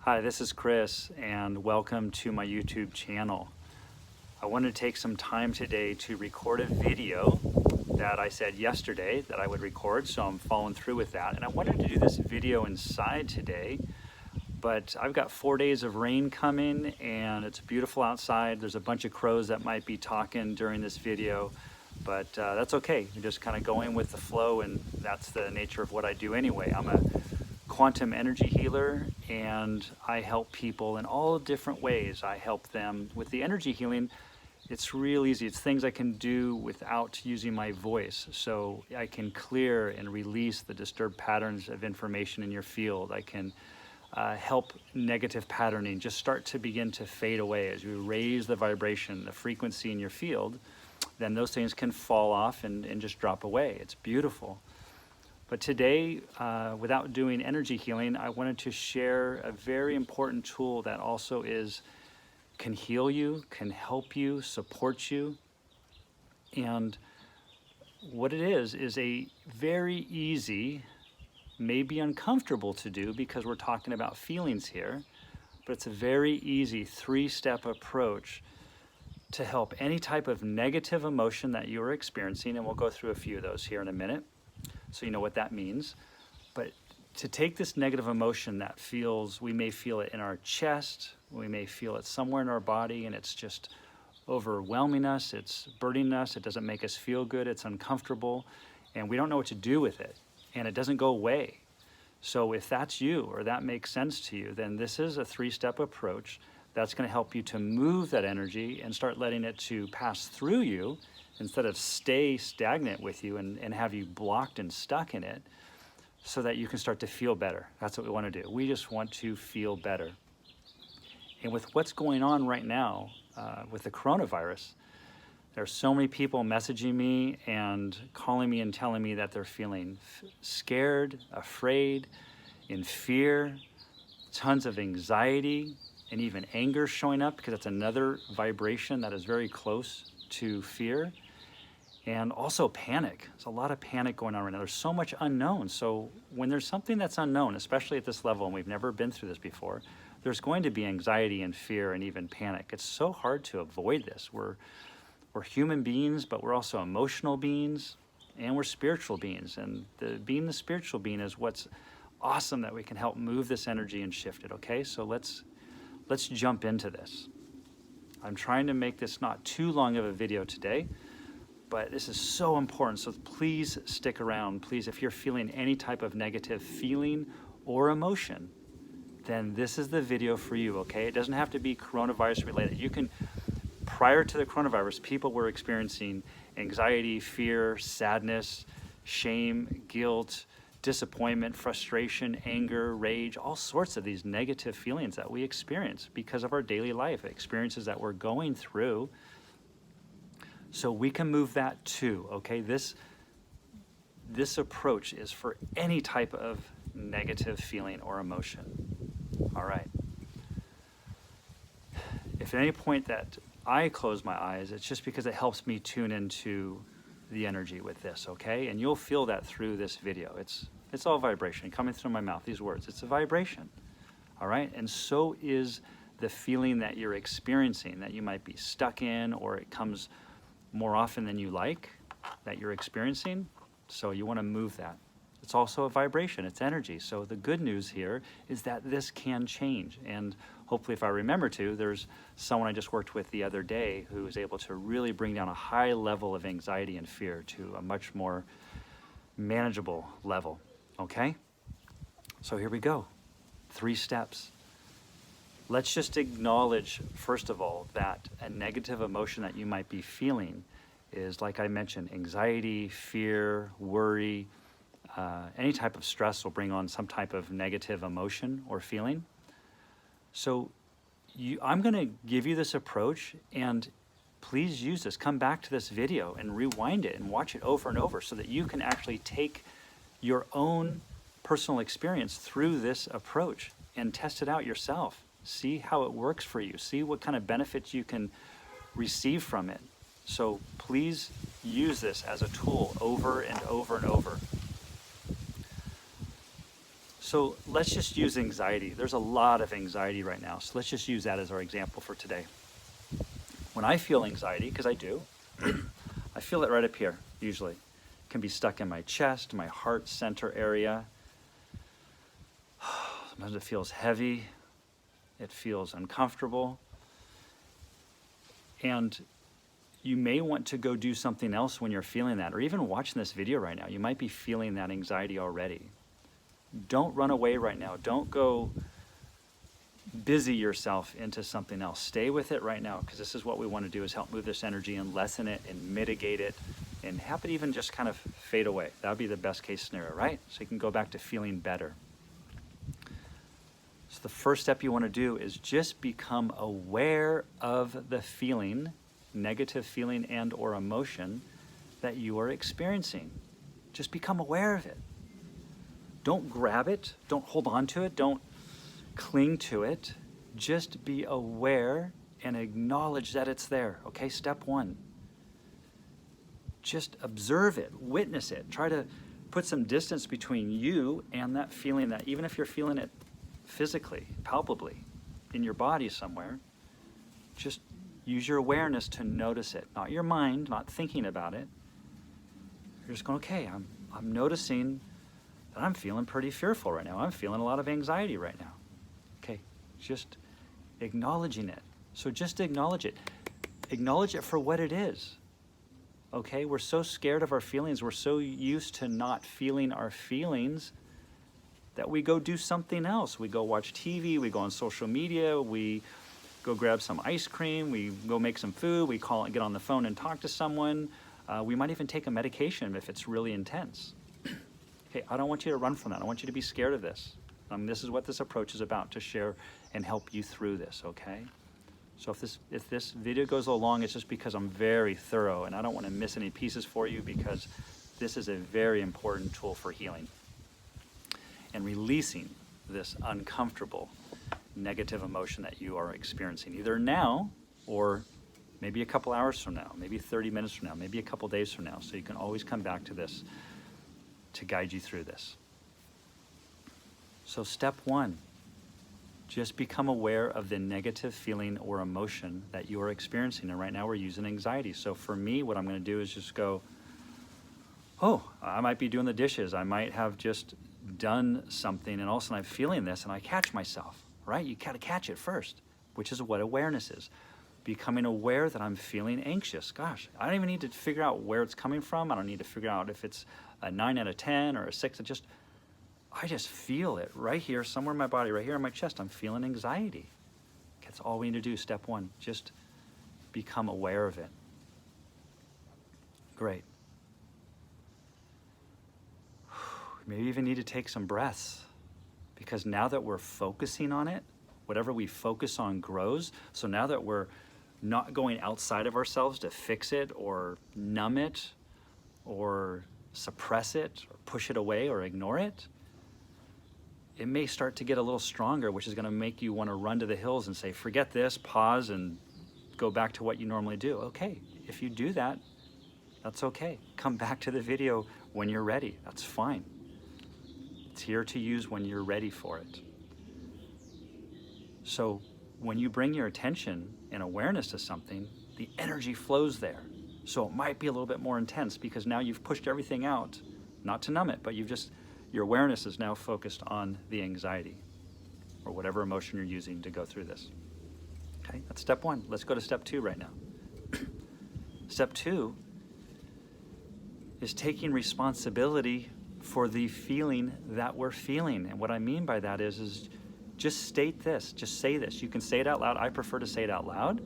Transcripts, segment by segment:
Hi, this is Chris, and welcome to my YouTube channel. I wanted to take some time today to record a video that I said yesterday that I would record, so I'm following through with that. And I wanted to do this video inside today, but I've got 4 days of rain coming, and it's beautiful outside. There's a bunch of crows that might be talking during this video, but that's okay. You're just kind of going with the flow, and that's the nature of what I do anyway. I'm a quantum energy healer, and I help people in all different ways. I help them with the energy healing. It's real easy. It's things I can do without using my voice. So I can clear and release the disturbed patterns of information in your field. I can help negative patterning just start to begin to fade away as you raise the vibration, the frequency in your field. Then those things can fall off and just drop away. It's beautiful. But today, without doing energy healing, I wanted to share a very important tool that also can heal you, can help you, support you. And what it is a very easy, maybe uncomfortable to do because we're talking about feelings here, but it's a very easy 3-step approach to help any type of negative emotion that you're experiencing, and we'll go through a few of those here in a minute, so you know what that means. But to take this negative emotion that we may feel it in our chest, we may feel it somewhere in our body, and it's just overwhelming us, it's burdening us, it doesn't make us feel good, it's uncomfortable, and we don't know what to do with it, and it doesn't go away. So if that's you, or that makes sense to you, then this is a 3-step approach that's going to help you to move that energy and start letting it to pass through you instead of stay stagnant with you and have you blocked and stuck in it, so that you can start to feel better. That's what we want to do. We just want to feel better. And with what's going on right now with the coronavirus, there are so many people messaging me and calling me and telling me that they're feeling scared, afraid, in fear, tons of anxiety, and even anger showing up, because it's another vibration that is very close to fear. And also panic. There's a lot of panic going on right now. There's so much unknown. So when there's something that's unknown, especially at this level, and we've never been through this before, there's going to be anxiety and fear and even panic. It's so hard to avoid this. We're human beings, but we're also emotional beings, and we're spiritual beings. And being the spiritual being is what's awesome, that we can help move this energy and shift it, okay? So let's jump into this. I'm trying to make this not too long of a video today, but this is so important, so please stick around. Please, if you're feeling any type of negative feeling or emotion, then this is the video for you, okay? It doesn't have to be coronavirus related. Prior to the coronavirus, people were experiencing anxiety, fear, sadness, shame, guilt, disappointment, frustration, anger, rage, all sorts of these negative feelings that we experience because of our daily life, experiences that we're going through. So we can move that too, okay? This approach is for any type of negative feeling or emotion. All right. If at any point that I close my eyes, it's just because it helps me tune into the energy with this, okay? And you'll feel that through this video. It's all vibration coming through my mouth, these words. It's a vibration, all right? And so is the feeling that you're experiencing, that you might be stuck in, or it comes more often than you like, that you're experiencing. So you want to move that. It's also a vibration, it's energy. So the good news here is that this can change. And hopefully, if I remember to, there's someone I just worked with the other day who was able to really bring down a high level of anxiety and fear to a much more manageable level, okay? So here we go, 3 steps. Let's just acknowledge, first of all, that a negative emotion that you might be feeling is, like I mentioned, anxiety, fear, worry. Any type of stress will bring on some type of negative emotion or feeling. So I'm going to give you this approach, and please use this. Come back to this video and rewind it and watch it over and over so that you can actually take your own personal experience through this approach and test it out yourself. See how it works for you. See what kind of benefits you can receive from it. So please use this as a tool over and over and over. So let's just use anxiety. There's a lot of anxiety right now. So let's just use that as our example for today. When I feel anxiety, because I do, I feel it right up here, usually. It can be stuck in my chest, my heart center area. Sometimes it feels heavy. It feels uncomfortable. And you may want to go do something else when you're feeling that, or even watching this video right now. You might be feeling that anxiety already. Don't run away right now. Don't go busy yourself into something else. Stay with it right now, because this is what we want to do, is help move this energy and lessen it and mitigate it and have it even just kind of fade away. That would be the best case scenario, right? So you can go back to feeling better. So the first step you want to do is just become aware of the feeling, negative feeling and or emotion that you are experiencing. Just become aware of it. Don't grab it. Don't hold on to it. Don't cling to it. Just be aware and acknowledge that it's there. Okay, step one. Just observe it, witness it. Try to put some distance between you and that feeling, that even if you're feeling it physically, palpably, in your body somewhere, just use your awareness to notice it. Not your mind, not thinking about it. You're just going, okay, I'm noticing that I'm feeling pretty fearful right now. I'm feeling a lot of anxiety right now. Okay, just acknowledging it. So just acknowledge it. Acknowledge it for what it is. Okay, we're so scared of our feelings. We're so used to not feeling our feelings that we go do something else. We go watch TV, we go on social media, we go grab some ice cream, we go make some food, we call and get on the phone and talk to someone. We might even take a medication if it's really intense. Okay, I don't want you to run from that. I want you to be scared of this. This is what this approach is about, to share and help you through this, okay? So if this video goes along, it's just because I'm very thorough and I don't want to miss any pieces for you, because this is a very important tool for healing and releasing this uncomfortable negative emotion that you are experiencing, either now or maybe a couple hours from now, maybe 30 minutes from now, maybe a couple days from now. So you can always come back to this to guide you through this. So step one, just become aware of the negative feeling or emotion that you are experiencing. And right now we're using anxiety. So for me, what I'm going to do is just go, oh, I might be doing the dishes. I might have just done something and all of a sudden I'm feeling this and I catch myself, right? You got to catch it first, which is what awareness is. Becoming aware that I'm feeling anxious. Gosh, I don't even need to figure out where it's coming from. I don't need to figure out if it's a 9 out of 10 or a 6. I just feel it right here, somewhere in my body, right here in my chest. I'm feeling anxiety. That's all we need to do, step one. Just become aware of it. Great. Maybe even need to take some breaths, because now that we're focusing on it, whatever we focus on grows. So now that we're not going outside of ourselves to fix it or numb it or suppress it or push it away or ignore it, it may start to get a little stronger, which is going to make you want to run to the hills and say, forget this, pause and go back to what you normally do. Okay, if you do that, that's okay. Come back to the video when you're ready. That's fine. It's here to use when you're ready for it. So when you bring your attention and awareness to something, the energy flows there. So it might be a little bit more intense, because now you've pushed everything out, not to numb it, but your awareness is now focused on the anxiety or whatever emotion you're using to go through this. Okay, that's step one. Let's go to step two right now. Step two is taking responsibility for the feeling that we're feeling. And what I mean by that is just state this, just say this. You can say it out loud. I prefer to say it out loud.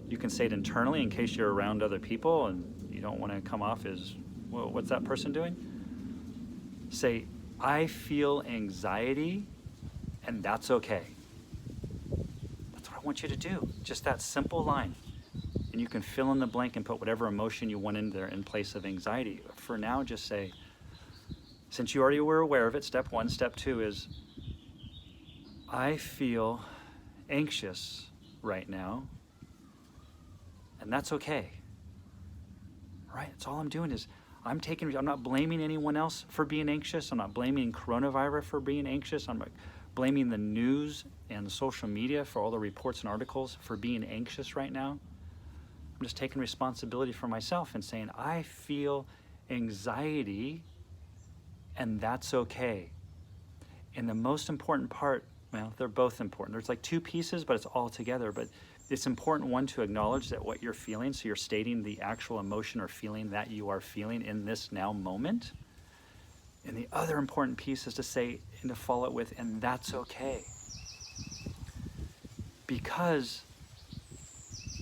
You can say it internally in case you're around other people and you don't want to come off as, well, what's that person doing? Say, I feel anxiety, and that's okay. That's what I want you to do. Just that simple line. And you can fill in the blank and put whatever emotion you want in there in place of anxiety. For now, just say, since you already were aware of it, step one. Step two is, I feel anxious right now, and that's okay. Right? That's all I'm doing is, I'm not blaming anyone else for being anxious. I'm not blaming coronavirus for being anxious. I'm not blaming the news and social media for all the reports and articles for being anxious right now. I'm just taking responsibility for myself and saying, I feel anxiety, and that's okay. And the most important part, well, they're both important. There's like two pieces, but it's all together. But it's important, one, to acknowledge that what you're feeling, so you're stating the actual emotion or feeling that you are feeling in this now moment. And the other important piece is to say, and to follow it with, and that's okay. Because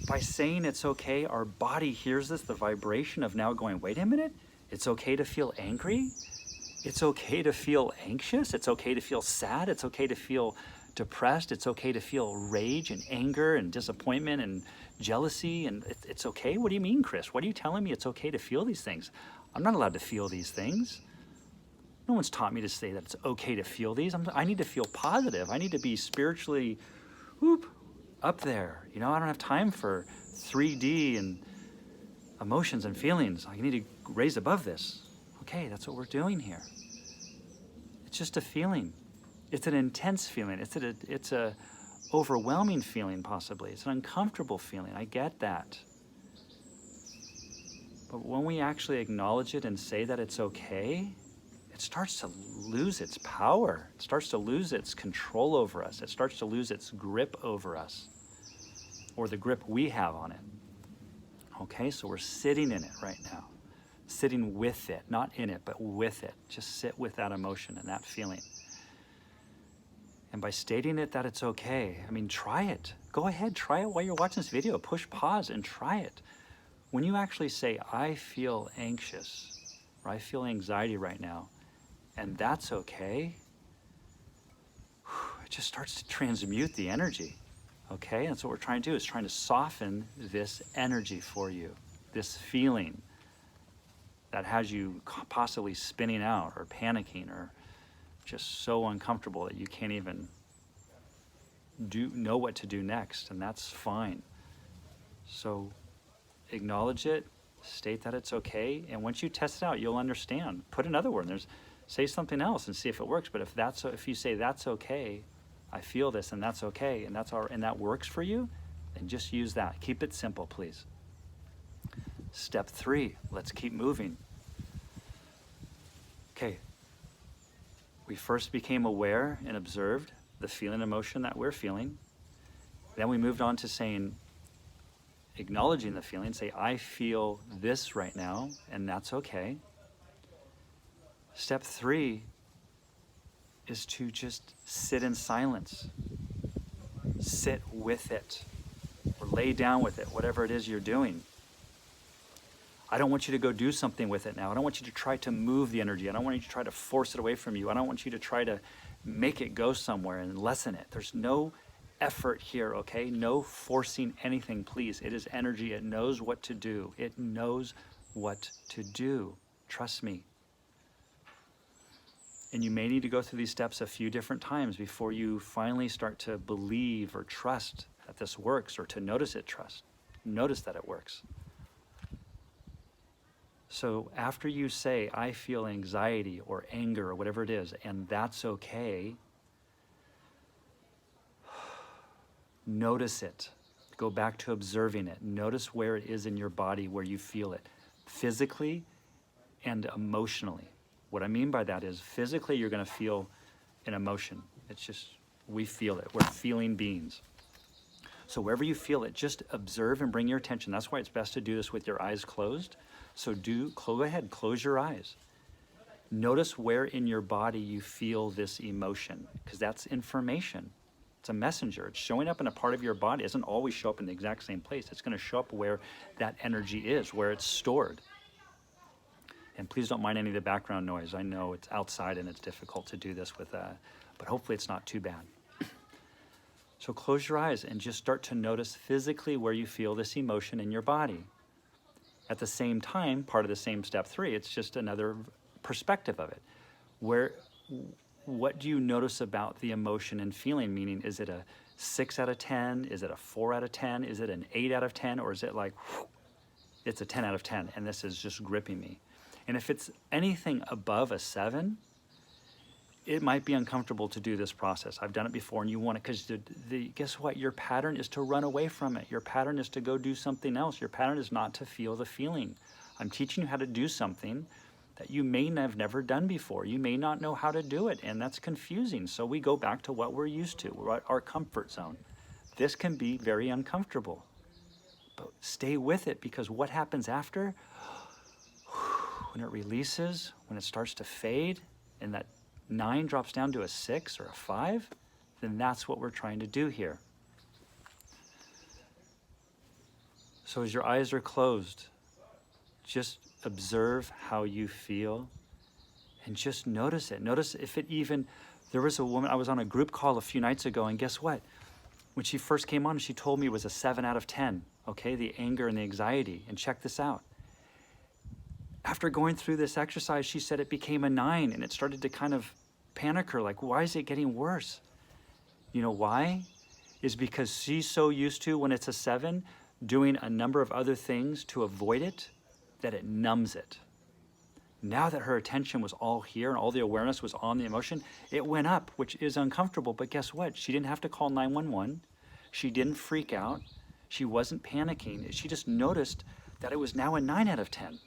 by saying it's okay, our body hears this, the vibration of now going, wait a minute, it's okay to feel angry. It's okay to feel anxious. It's okay to feel sad. It's okay to feel depressed. It's okay to feel rage and anger and disappointment and jealousy. And it's okay. What do you mean, Chris? What are you telling me? It's okay to feel these things. I'm not allowed to feel these things. No one's taught me to say that it's okay to feel these. I need to feel positive. I need to be spiritually up there. You know, I don't have time for 3D and emotions and feelings. I need to raise above this. Okay, that's what we're doing here. It's just a feeling. It's an intense feeling. It's a overwhelming feeling, possibly. It's an uncomfortable feeling. I get that. But when we actually acknowledge it and say that it's okay, it starts to lose its power. It starts to lose its control over us. It starts to lose its grip over us, or the grip we have on it. Okay, so we're sitting in it right now. Sitting with it, not in it, but with it. Just sit with that emotion and that feeling. And by stating it that it's okay, I mean, try it. Go ahead, try it while you're watching this video. Push pause and try it. When you actually say, I feel anxious, or I feel anxiety right now, and that's okay, it just starts to transmute the energy. Okay, that's what we're trying to do, is trying to soften this energy for you, this feeling that has you possibly spinning out or panicking or just so uncomfortable that you can't even know what to do next, and that's fine. So acknowledge it, state that it's okay, and once you test it out, you'll understand. Put another word. Say something else and see if it works. But if you say that's okay, I feel this, and that's okay, and that works for you, then just use that. Keep it simple, please. Step 3, let's keep moving. Okay, we first became aware and observed the feeling and emotion that we're feeling. Then we moved on to saying, acknowledging the feeling, say, I feel this right now, and that's okay. Step 3 is to just sit in silence. Sit with it, or lay down with it, whatever it is you're doing. I don't want you to go do something with it now. I don't want you to try to move the energy. I don't want you to try to force it away from you. I don't want you to try to make it go somewhere and lessen it. There's no effort here, okay? No forcing anything, please. It is energy. It knows what to do. It knows what to do. Trust me. And you may need to go through these steps a few different times before you finally start to believe or trust that this works, or to notice that it works. So after you say, I feel anxiety or anger or whatever it is, and that's okay, notice it. Go back to observing it. Notice where it is in your body where you feel it, physically and emotionally. What I mean by that is, physically you're going to feel an emotion. It's just, we feel it. We're feeling beings. So wherever you feel it, just observe and bring your attention. That's why it's best to do this with your eyes closed. So go ahead, close your eyes. Notice where in your body you feel this emotion, because that's information. It's a messenger. It's showing up in a part of your body. It doesn't always show up in the exact same place. It's going to show up where that energy is, where it's stored. And please don't mind any of the background noise. I know it's outside and it's difficult to do this with, but hopefully it's not too bad. So close your eyes and just start to notice physically where you feel this emotion in your body. At the same time, part of the same step 3, it's just another perspective of it. What do you notice about the emotion and feeling? Meaning, is it a 6 out of 10? Is it a 4 out of 10? Is it an 8 out of 10? Or is it like, it's a 10 out of 10 and this is just gripping me? And if it's anything above a 7, it might be uncomfortable to do this process. I've done it before, and you want it because guess what? Your pattern is to run away from it. Your pattern is to go do something else. Your pattern is not to feel the feeling. I'm teaching you how to do something that you may have never done before. You may not know how to do it, and that's confusing. So we go back to what we're used to, our comfort zone. This can be very uncomfortable, but stay with it, because what happens after, when it releases, when it starts to fade, and that 9 drops down to a 6 or a 5, then that's what we're trying to do here. So as your eyes are closed, just observe how you feel and just notice it. Notice if it even, there was a woman, I was on a group call a few nights ago, and guess what? When she first came on, she told me it was a 7 out of 10, okay? The anger and the anxiety, and check this out. After going through this exercise, she said it became a 9, and it started to kind of panic her, like, why is it getting worse? You know why? Is because she's so used to, when it's a 7, doing a number of other things to avoid it, that it numbs it. Now that her attention was all here and all the awareness was on the emotion, it went up, which is uncomfortable, but guess what? She didn't have to call 911. She didn't freak out. She wasn't panicking. She just noticed that it was now a 9 out of 10.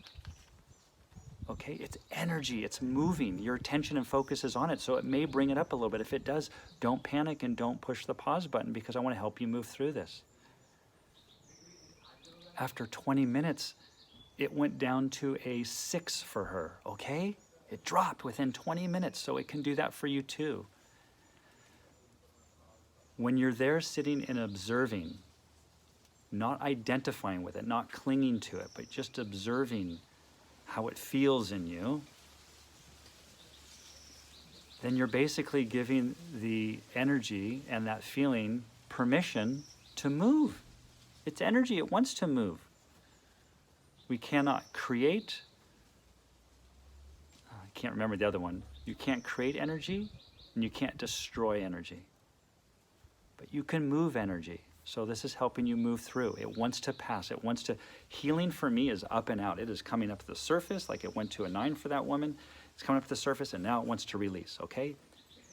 Okay, it's energy, it's moving. Your attention and focus is on it, so it may bring it up a little bit. If it does, don't panic and don't push the pause button, because I want to help you move through this. After 20 minutes, it went down to a 6 for her, okay? It dropped within 20 minutes, so it can do that for you too. When you're there sitting and observing, not identifying with it, not clinging to it, but just observing how it feels in you, then you're basically giving the energy and that feeling permission to move. It's energy, it wants to move. We cannot create, I can't remember the other one. You can't create energy and you can't destroy energy. But you can move energy. So this is helping you move through. It wants to pass. It wants to, healing for me is up and out. It is coming up to the surface, like it went to a 9 for that woman. It's coming up to the surface, and now it wants to release, okay?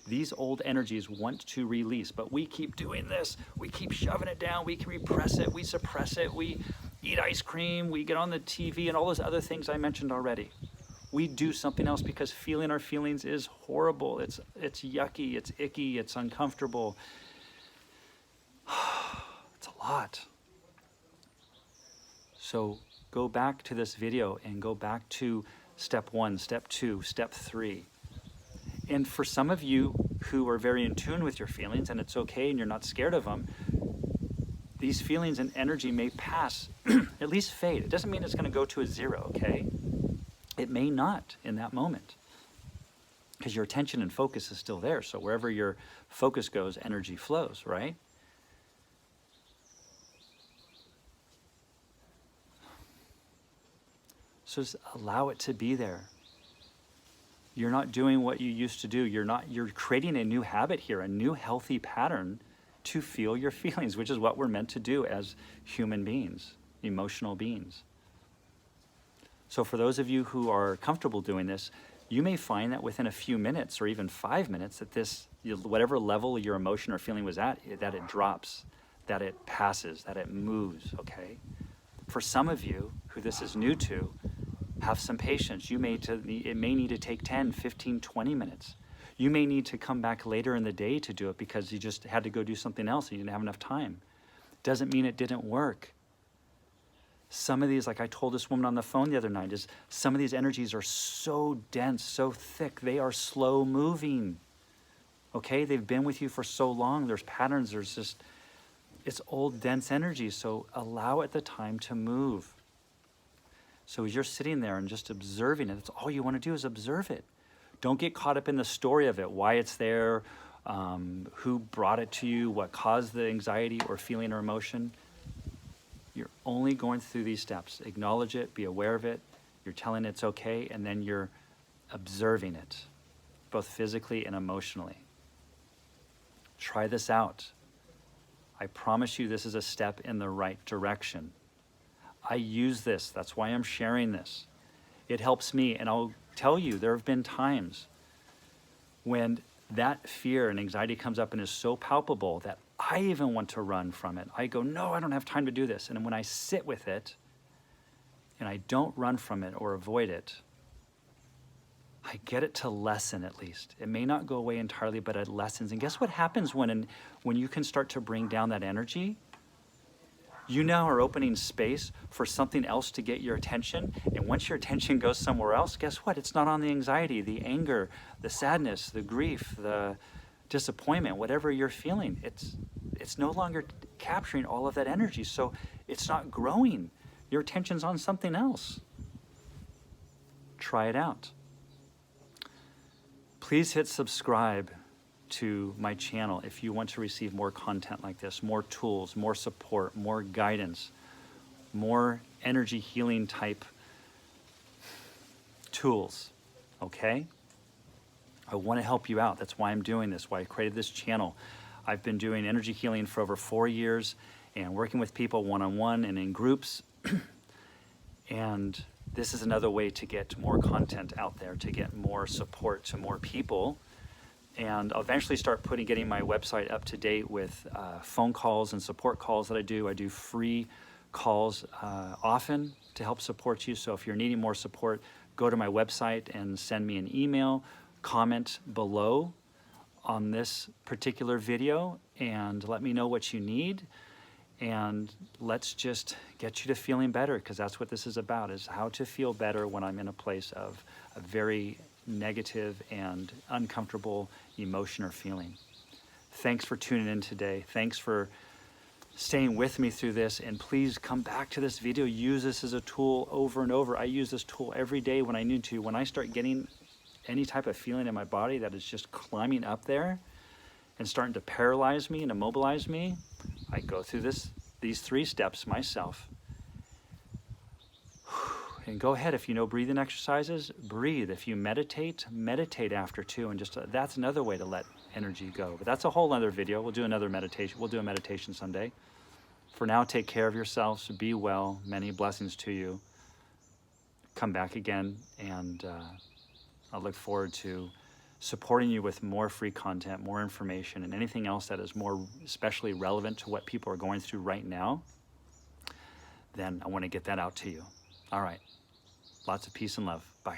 These old energies want to release, but we keep doing this. We keep shoving it down. We can repress it. We suppress it. We eat ice cream. We get on the TV and all those other things I mentioned already. We do something else because feeling our feelings is horrible. It's yucky. It's icky. It's uncomfortable. It's a lot. So go back to this video and go back to step 1, step 2, step 3. And for some of you who are very in tune with your feelings, and it's okay and you're not scared of them, these feelings and energy may pass, at least fade. It doesn't mean it's going to go to a 0, okay? It may not in that moment, because your attention and focus is still there. So wherever your focus goes, energy flows, right? So just allow it to be there. You're not doing what you used to do. You're creating a new habit here, a new healthy pattern to feel your feelings, which is what we're meant to do as human beings, emotional beings. So for those of you who are comfortable doing this, you may find that within a few minutes or even 5 minutes that this, whatever level your emotion or feeling was at, that it drops, that it passes, that it moves, okay? For some of you who this is new to, have some patience. It may need to take 10, 15, 20 minutes. You may need to come back later in the day to do it because you just had to go do something else and you didn't have enough time. Doesn't mean it didn't work. Some of these, like I told this woman on the phone the other night, is some of these energies are so dense, so thick, they are slow moving. Okay, they've been with you for so long. There's patterns, it's old dense energy, so allow it the time to move. So as you're sitting there and just observing it, that's all you want to do is observe it. Don't get caught up in the story of it, why it's there, who brought it to you, what caused the anxiety or feeling or emotion. You're only going through these steps. Acknowledge it, be aware of it, you're telling it's okay, and then you're observing it, both physically and emotionally. Try this out. I promise you this is a step in the right direction. I use this, that's why I'm sharing this. It helps me, and I'll tell you, there have been times when that fear and anxiety comes up and is so palpable that I even want to run from it. I go, no, I don't have time to do this. And when I sit with it and I don't run from it or avoid it, I get it to lessen at least. It may not go away entirely, but it lessens. And guess what happens when you can start to bring down that energy? You now are opening space for something else to get your attention. And once your attention goes somewhere else, guess what? It's not on the anxiety, the anger, the sadness, the grief, the disappointment, whatever you're feeling. It's no longer capturing all of that energy. So it's not growing. Your attention's on something else. Try it out. Please hit subscribe to my channel if you want to receive more content like this, more tools, more support, more guidance, more energy healing type tools, okay? I want to help you out. That's why I'm doing this, why I created this channel. I've been doing energy healing for over 4 years and working with people one-on-one and in groups. And this is another way to get more content out there, to get more support to more people. And I'll eventually start getting my website up to date with phone calls and support calls that I do. I do free calls often to help support you. So if you're needing more support, go to my website and send me an email, comment below on this particular video and let me know what you need. And let's just get you to feeling better, because that's what this is about, is how to feel better when I'm in a place of a very negative and uncomfortable emotion or feeling. Thanks for tuning in today. Thanks for staying with me through this, and please come back to this video. Use this as a tool over and over. I use this tool every day when I need to. When I start getting any type of feeling in my body that is just climbing up there and starting to paralyze me and immobilize me, I go through these 3 steps myself. And go ahead, if you know breathing exercises, breathe. If you meditate, meditate after too. And just that's another way to let energy go. But that's a whole other video. We'll do another meditation. We'll do a meditation someday. For now, take care of yourselves. Be well. Many blessings to you. Come back again, and I look forward to supporting you with more free content, more information, and anything else that is more especially relevant to what people are going through right now. Then I want to get that out to you. All right. Lots of peace and love. Bye.